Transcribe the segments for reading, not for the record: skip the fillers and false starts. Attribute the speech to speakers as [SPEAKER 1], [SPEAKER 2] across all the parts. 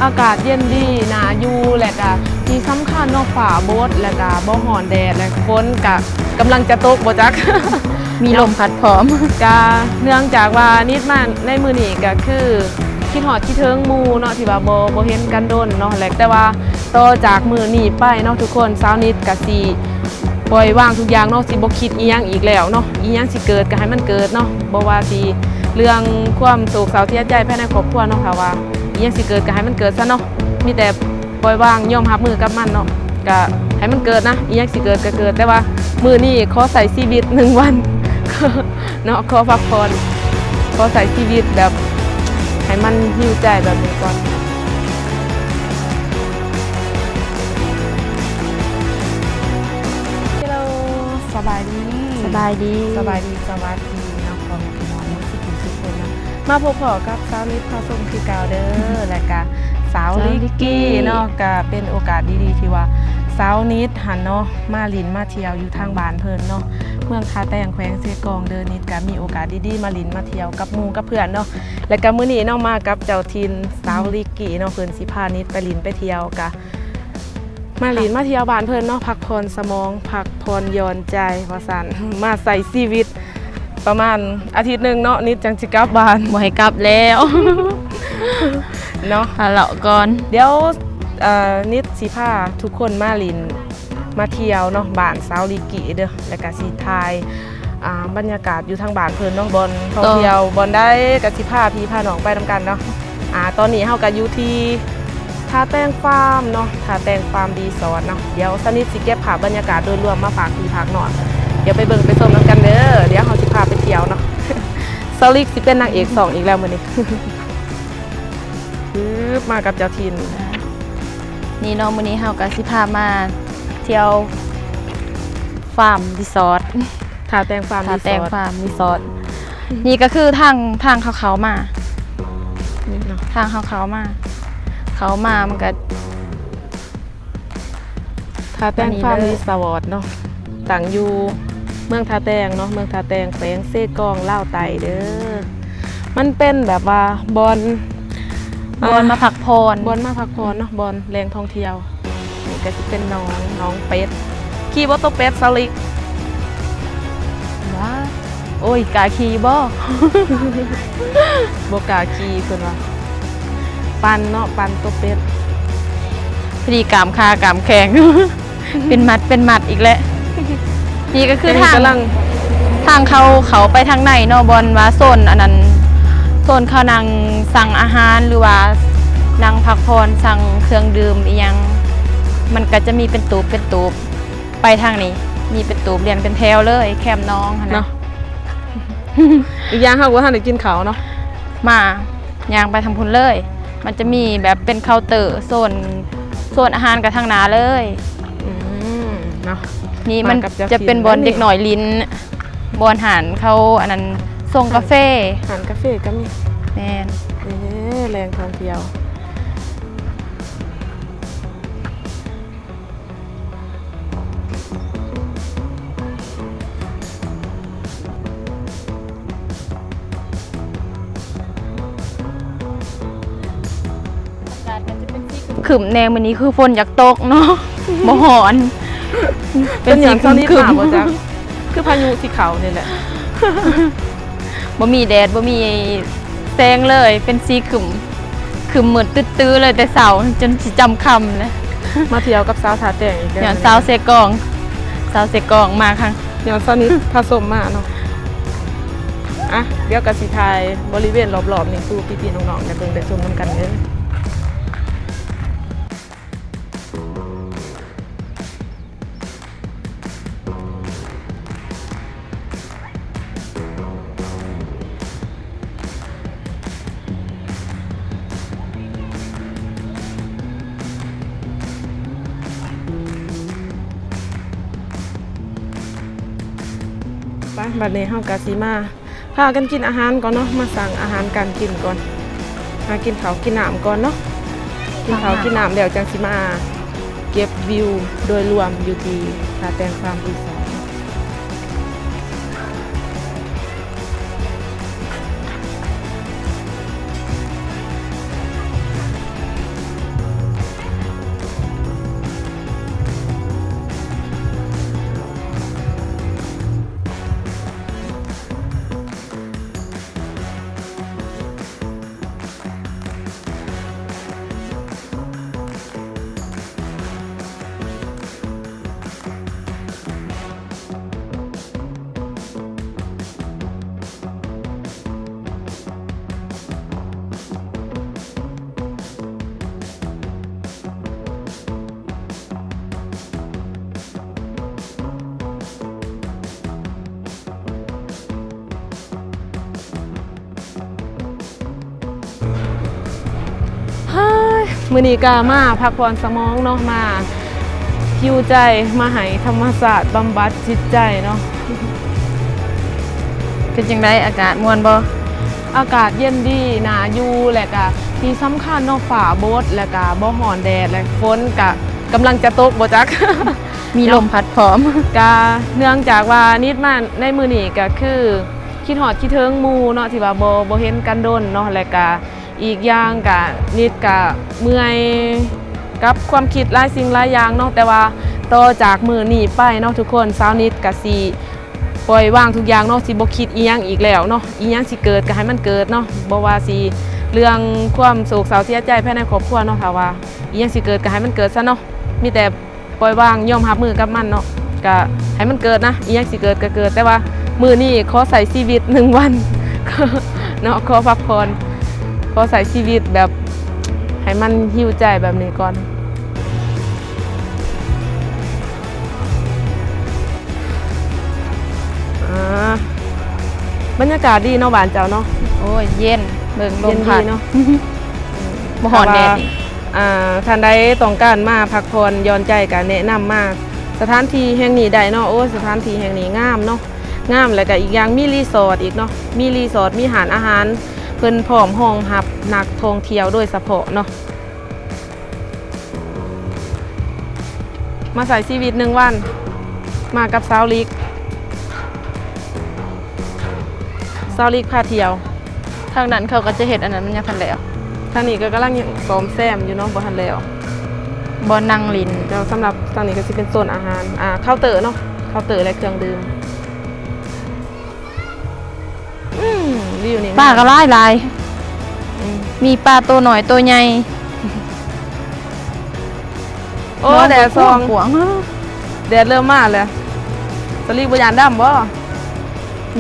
[SPEAKER 1] อากาศเย็นดีหนาอยู่และก็ที่สำคัญเนาะฝ่าบดและก็บ่ฮ้อนแดดและฝนก็กำลังจะตกบ่จัก
[SPEAKER 2] มีลมพัดพร้อม
[SPEAKER 1] ก็เนื่องจากว่านิดมาในมือนี้ก็คือคิดฮอดคิดถึงหมู่เนาะที่ว่าบ่เห็นกันโดนเนาะและแต่ว่าต่อจากมือนี้ไปเนาะทุกคนสาวนิดก็สิปล่อยวางทุกอย่างเนาะสิบ่คิดอีหยังอีกแล้วเนาะอีหยังสิเกิดก็ให้มันเกิดเนาะบ่ว่าสิเรื่องความโศกเศร้าเสียใจภายในครอบครัวเนาะค่ะว่าอีหยังสิเกิดก็ให้มันเกิดซะเนาะมีแต่ปล่อยวางยอมรับมือกับมันเนาะก็ให้มันเกิดนะอีหยังสิเกิดก็เกิดแต่ว่ามื้อนี้ขอใส่ชีวิต1 วัน เนาะขอพักผ่อนขอใส่ชีวิตแบบให้มันหิวใจแบบนี้ก่อนเราสบายดี
[SPEAKER 2] สบายดี
[SPEAKER 1] สวัสดีเนาะพ่อแม่พี่น้องทุกคนนะมาพบพอกับสาวนิดพาส่งคือเก่าเด้อและก็สาวลิกกี้เนาะก็เป็นโอกาสดีๆที่ว่าสาวนิดหันเนาะมาลินมาเที่ยวอยู่ทางบ้านเพิ่นเนาะเมืองท่าแตงแขวงเซกองเดินนิดก็มีโอกาสดีๆมาลินมาเที่ยวกับหมู่กับเพื่อนเนาะและก็มื้อนี้เนาะมากับเจ้าถิ่นสาวลิกกี้เนาะเพิ่นสิพานิดไปลินไปเที่ยวกะมาลินมาเที่ยวบ้านเพิ่นเนาะพักผ่อนสมองพักผ่อนหย่อนใจว่าซั่น มาใส่ชีวิตประมาณอาทิตย์หนึงเนาะนิดจังสิกลับบ้าน
[SPEAKER 2] บ่ให้กลับแล้ว
[SPEAKER 1] เนาะ
[SPEAKER 2] หาเลาะก่อน
[SPEAKER 1] เดี๋ยวนิดสิพาทุกคนมาลินมาเที่ยวเนาะบ้านสาวลิกกี้เด้อแล้วก็สิถ่ายบรรยากาศอยู่ทางบ้านเพิ่นเนาะบอนท่องเที่ยวบอนได้ก็สิพาพี่พาน้องไปนำกันเนาะตอนนี้เฮาก็อยู่ที่ท่าแตงฟาร์มเนาะท่าแตงฟาร์มรีสอร์ทเนาะเดี๋ยวสนิทสิเก็บภาพบรรยากาศโดยรวมมาฝากพี่ฝากน้องเดี๋ยวไปเบิ่งไปชมนำกันเด้อเดี๋ยวเฮาสิพาไปเที่ยวเนาะ สลิกสิเป็นนางเอก2อีกแล้วมื้อนี้ มากับเจ้าถิ่น
[SPEAKER 2] นี่เนาะมื้อนี้เฮาก็สิพามาเที่ยวฟาร์มรีสอร์ท
[SPEAKER 1] ท่าแตงฟาร์ม
[SPEAKER 2] ท่า
[SPEAKER 1] รี
[SPEAKER 2] แต
[SPEAKER 1] สอง ร์ท
[SPEAKER 2] ฟาร์มรีสอร์ทนี่ก็คือทางเขามา
[SPEAKER 1] นี่เนาะ
[SPEAKER 2] ทางเขามามันก็
[SPEAKER 1] ท่าแตงฟาร์มรีสอร์ทเนาะตั้งอยู่เมืองท่าแตงเนาะเมืองท่าแตงแขวงเซกองลาวไตเด้อมันเป็นแบบว่าบอน
[SPEAKER 2] มาพักผ่อน
[SPEAKER 1] บอนมาพักผ่อนเนาะบอนแหล่งท่องเที่ยวนี่ก็สิเป็นน้องเป็ดขี่บ่ตัวเป็ดสลิก
[SPEAKER 2] ว้าโอ้ยกาขี่บ่
[SPEAKER 1] บ่กล้าขี่เพิ่นว่าปันเนาะปันตัวเป็ด
[SPEAKER 2] พอดีกามคากามแข็ง เป็นมัดอีกแล้ว นี่ก็คือทาง
[SPEAKER 1] กำลัง
[SPEAKER 2] เขาไปทางไหนเนาะบอลว่าโซนอันนั้นโซนเขานั่งสั่งอาหารหรือว่านั่งพักผ่อนสั่งเครื่องดื่มอีหยังมันก็จะมีเป็นตูบไปทางนี้มีเป็นตูบเรียนเป็นแถวเลยแคมป์น้องหั่น
[SPEAKER 1] เนาะ
[SPEAKER 2] นะ
[SPEAKER 1] อีกอย่างเฮาก็ทันได้กินข้าวเนาะ
[SPEAKER 2] มาย่างไปทำพุ่นเลย มันจะมีแบบเป็นเคาน์เตอร์โซนอาหารกับทางหนาเลย
[SPEAKER 1] เนาะ
[SPEAKER 2] นี่มัน
[SPEAKER 1] มากับเจ้า
[SPEAKER 2] จะเป็น
[SPEAKER 1] ถิ่น
[SPEAKER 2] บอล
[SPEAKER 1] นั่นนี่
[SPEAKER 2] เด็กหน่อยลิ้นบอลหานเขาอันนั้นส่งกาแฟ
[SPEAKER 1] อาหารกาแฟก็มี
[SPEAKER 2] แมน
[SPEAKER 1] แรงท่องเที่ยว
[SPEAKER 2] ขึ้นแนววันนี้คือฝนอยากตกเนาะ บ่หอน
[SPEAKER 1] เป็นอย่าง
[SPEAKER 2] ขึ้
[SPEAKER 1] เท่านี้
[SPEAKER 2] ขึ้
[SPEAKER 1] ถามว่าจังคือพายุสีขาวนี่แหละ
[SPEAKER 2] บ่มีแดดบ่มีแสงเลย เป็นสีขึ้นเหมือนตื้อๆเลยแต่เสาจนสิจำคำเลย
[SPEAKER 1] มาเที่ยวกับสาวท่าแตงอีกแล้ว
[SPEAKER 2] อย่างสาวเซกองมาครั้ง
[SPEAKER 1] อย่างสาวนิดผสมมาเนาะอ่ะเดี๋ยวกสิทายบริเวณรอบๆนี่สู่พี่ๆน้องๆในเบิ่งได้ชมนำกันเด้อไปบัดนี้เฮากะสิมาพากันกินอาหารก่อนเนาะมาสั่งอาหารการกินก่อนมากินข้าวกินน้ำก่อนเนาะกินข้าวกินน้ำเดี๋ยวจังสิมาเก็บวิวโดยรวมอยู่ที่ท่าแตงฟาร์มรีสอร์ท มื้อนี้ก็มาพักผ่อนสมองเนาะมาฮิวใจมาให้ธรรมศาสตร์บำบัดจิตใจเนาะ
[SPEAKER 2] เป็นจังไดอากาศม่วนบ่
[SPEAKER 1] อากาศเย็นดีน่าอยู่และก็ที่สำคัญเนาะฟ้าบดและก็บ่ร้อนแดดและฝนก็กำลังจะตกบ่จัก
[SPEAKER 2] มีลมพัดพร้อม
[SPEAKER 1] ก็เนื่องจากว่านิดมาในมื้อนี้ก็คือคิดฮอดคิดถึงหมู่เนาะที่ว่าบ่เห็นกันโดนเนาะและก็อีกอย่างก็นิดก็เมื่อยกับความคิดหลายสิ่งหลายอย่างเนาะแต่ว่าต่อจากมื้อนี้ไปเนาะทุกคนสาวนิดก็สิปล่อยวางทุกอย่างเนาะสิบ่คิดอีหยังอีกแล้วเนาะอีหยังสิเกิดก็ให้มันเกิดเนาะบ่ว่าสิเรื่องความโศกเศร้าเสียใจภายในครอบครัวเนาะถ้าว่าอีหยังสิเกิดก็ให้มันเกิดซะเนาะมีแต่ปล่อยวางยอมรับมือกับมันเนาะก็ให้มันเกิดนะอีหยังสิเกิดก็เกิดแต่ว่ามื้อนี้ขอใส่ชีวิต1วัน เนาะขอพักผ่อนขอใส่ชีวิตแบบให้มันหิวใจแบบนี้ก่อนบรรยากาศดีเนาะบ้านเจ้าเนาะ
[SPEAKER 2] โอ้ยเย็นเบิ่งล
[SPEAKER 1] เย็
[SPEAKER 2] ม
[SPEAKER 1] น
[SPEAKER 2] พั
[SPEAKER 1] ดี
[SPEAKER 2] ด
[SPEAKER 1] เนาะ
[SPEAKER 2] บ่ฮ้อนแดดนี่
[SPEAKER 1] ท่านใดต้องการมาพักผ่อนหย่อนใจก็แนะนำมาสถานที่แห่งนี้ได้เนาะโอ้สถานที่แห่งนี้งามเนาะงามแล้วก็อีกอย่างมีรีสอร์ทอีกเนาะมีรีสอร์ทมีอาหารเพิ่นพร้อมห้องรับนักท่องเที่ยวโดยเฉพาะเนาะมาใส่ชีวิต1วันมากับสาวลิกพาเที่ยว
[SPEAKER 2] ทางนั้นเขาก็จะเฮ็ดอันนั้นมันยังทันแล้ว
[SPEAKER 1] ทางนี้ก็กำลังซ้อมแซมอยู่เนาะบ่ทันแล้ว
[SPEAKER 2] บ่นั่งลิน
[SPEAKER 1] เดี๋ยวสำหรับทางนี้ก็สิเป็นโซนอาหารเคาน์เตอร์เนาะเคาน์เตอร์และเครื่องดื่มวิวนี่
[SPEAKER 2] ป้าก็หลาย
[SPEAKER 1] อืม
[SPEAKER 2] มีปลาตัวหน่อยตัวใหญ่
[SPEAKER 1] โอ้แดดซอง
[SPEAKER 2] ขวาง
[SPEAKER 1] แดดเริ่มมาแล้วสลีบ่ยานดำบ่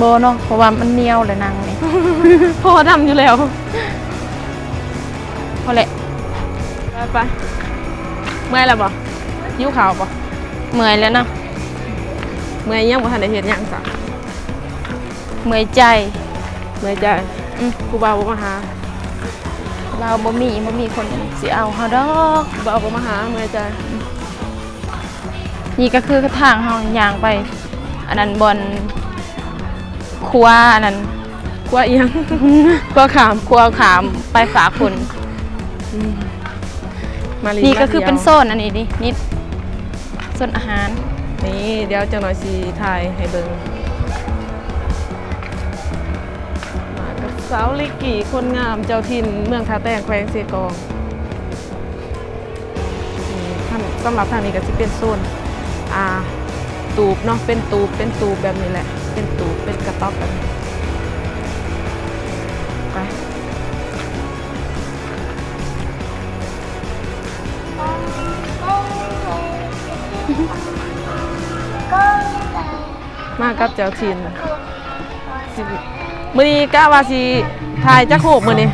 [SPEAKER 2] บ่เนาะเพราะว่ามันเหนียวเลยนางนี่
[SPEAKER 1] พอดำอยู่แล้ว
[SPEAKER 2] พอแหละ
[SPEAKER 1] ไปเมื่อยแล้วบ่หิวข้าวบ่
[SPEAKER 2] เมื่อยแล้วเนาะ
[SPEAKER 1] เมื่อยยังบ่ทันได้เฮ็ดหยังจ้ะ
[SPEAKER 2] เมื่อยใจ
[SPEAKER 1] เมื่อยใจครูบาบ่มาหา
[SPEAKER 2] เราบ่มีคนสิเอาเฮาดอก
[SPEAKER 1] ครูบาบ่มาหาเมื่อยใจ
[SPEAKER 2] นี่ก็คือทางเฮาย่างไป อันนั้นบอนครัวอันนั้น
[SPEAKER 1] กลัวอีหยัง กลัวขาม
[SPEAKER 2] ครัวขามไปฝากคน
[SPEAKER 1] มาลี
[SPEAKER 2] นี่ก็คือเป็น
[SPEAKER 1] มา
[SPEAKER 2] โซนอันนี้ดินี่โซนอาหาร
[SPEAKER 1] นี่เดี๋ยวจังหน่อยสิถ่ายให้เบิ่งมากับสาวลิกกี้คนงามเจ้าถิ่นเมืองท่าแต้งแขวงเสกองนี่ท่านสำหรับทางนี้ก็สิเป็นโซนตูบเนาะเป็นตูบแบบนี้แหละเป็นตูบเป็นกระต๊อบแบบนี้ไปมากับเจ้าถิ่นสิมื้อนี้กะว่าสิถ่ายจักโคบมื้อนี้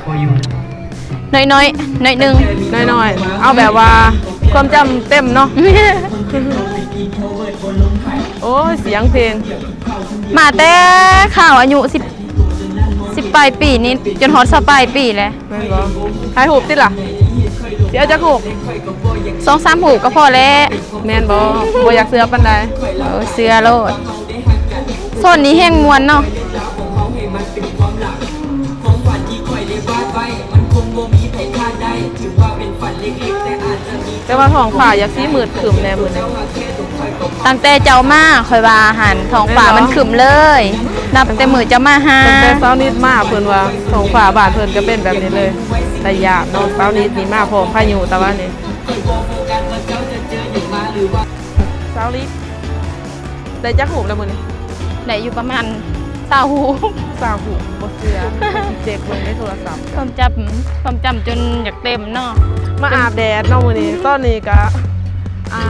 [SPEAKER 2] น้อยหนึง
[SPEAKER 1] น้อยๆเอาแบบว่าความจำเต็มเนาะ โอ้ยเสียงเพลง
[SPEAKER 2] มาแต่ข่าวอายุ10ปลายปีนี้จนฮอด20ปลายปีแล้ว
[SPEAKER 1] แม่นบ่ถ่ายรูปติล่ะสิเอาจักโคบ
[SPEAKER 2] 2-3หูก็พอแล้ว
[SPEAKER 1] แม่นบ่บ่อยากเสือปานใด
[SPEAKER 2] เสื้อโลดโซนนี้แห้งมวนเนาะ
[SPEAKER 1] แต่ว่าท้องฟ้าอยากสีมืดครึ้มแน่มื้อนี้
[SPEAKER 2] ตั้งแต่เจ้ามาคอยว่าหันท้องฟ้ามันขึ้มเลย นับแต่มือเจ้ามาหา
[SPEAKER 1] ตั้งแต่เช้านิดมาเพิ่นว่าท้องฟ้าบ้านเพิ่นก็เป็นแบบนี้เลย แต่ยามเนาะเช้านิดนี่มาพร้อมพายุแต่ว่านี่เช้าลิกได้จักรูปแล้วมื้อนี้
[SPEAKER 2] ได้อยู่ประมาณ20หู
[SPEAKER 1] สาวหูบ่เสือเจ็บลงในโทรศัพท์
[SPEAKER 2] ความจำจนอยากเต็มเนาะ
[SPEAKER 1] มาอาบแดดเนาะมื้อนี้ตอนนี้ก็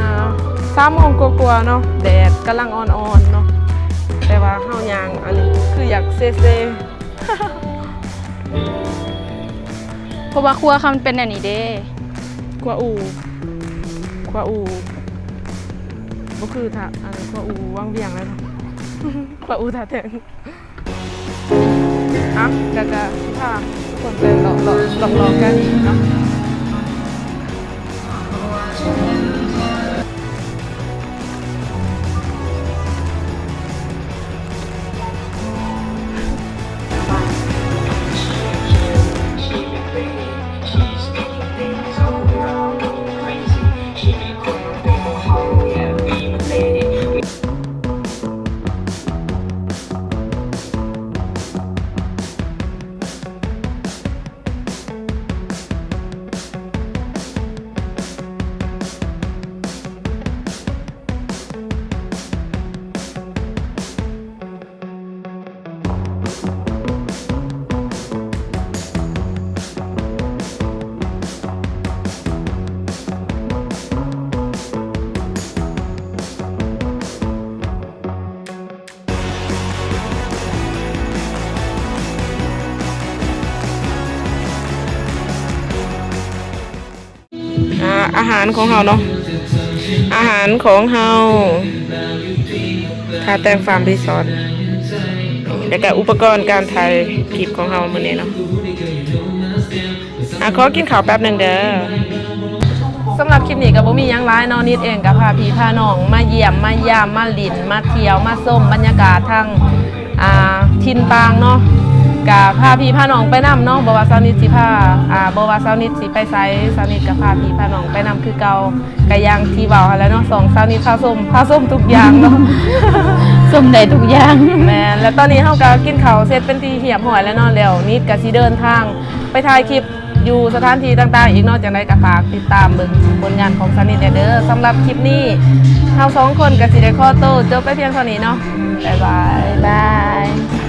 [SPEAKER 1] 3 โมงกว่าๆเนาะแดดกำลังอ่อนๆเนาะแต่ว่าเฮาย่างอันนี้คืออยากเซ่
[SPEAKER 2] เพราะว่าครัวเขามันเป็นอันนี้เด้
[SPEAKER 1] ๆกว่าอูบ่คือถ้ากว่าอูวังเวียงแล้วเนาะ กว่าอูท่าแตงแล้วก็พาทุกคนไปหลอกกันเนาะ อาหารของเฮาเนาะอาหารของเฮาคาแตงฟาร์มรีสอร์ทแล้วก็อุปกรณ์การถ่ายคลิปของเฮามื้อนี้เนาะขอกินข้าวแป๊บหนึงเด้อสำหรับคลิปนี้ก็บ่มีหยังหลายเนาะนิดเองก็พาพี่พาน้องมาเยี่ยมมายามมาลิ้นมาเที่ยวมาชมบรรยากาศทางทินปางเนาะกะพาพี่พาน้องไปนำเนาะบ่ว่าสาวนิดสิพาบ่ว่าสาวนิดสิไปไสสาวนิดก็พาพี่พาน้องไปนำคือเก่าก็อย่างที่เว้าหั่นแหล้วเนาะสองสาวนิดพาส้มทุกอย่างเนาะ
[SPEAKER 2] ส้มได้ทุกอย่าง
[SPEAKER 1] แม่นแล้วตอนนี้เฮาก็กินข้าวเสร็จเป็นที่เรียบร้อยแล้วเนาะแล้วนิดก็สิเดินทางไปถ่ายคลิปอยู่สถานที่ต่างๆอีกเนาะจังได๋ก็ฝากติดตามเบิ่งผลงานของสาวนิดเด้อสำหรับคลิปนี้เฮาสองคนก็สิได้ขอตัวจบไปเพียงเท่านี้เนาะบ๊ายบาย
[SPEAKER 2] บาย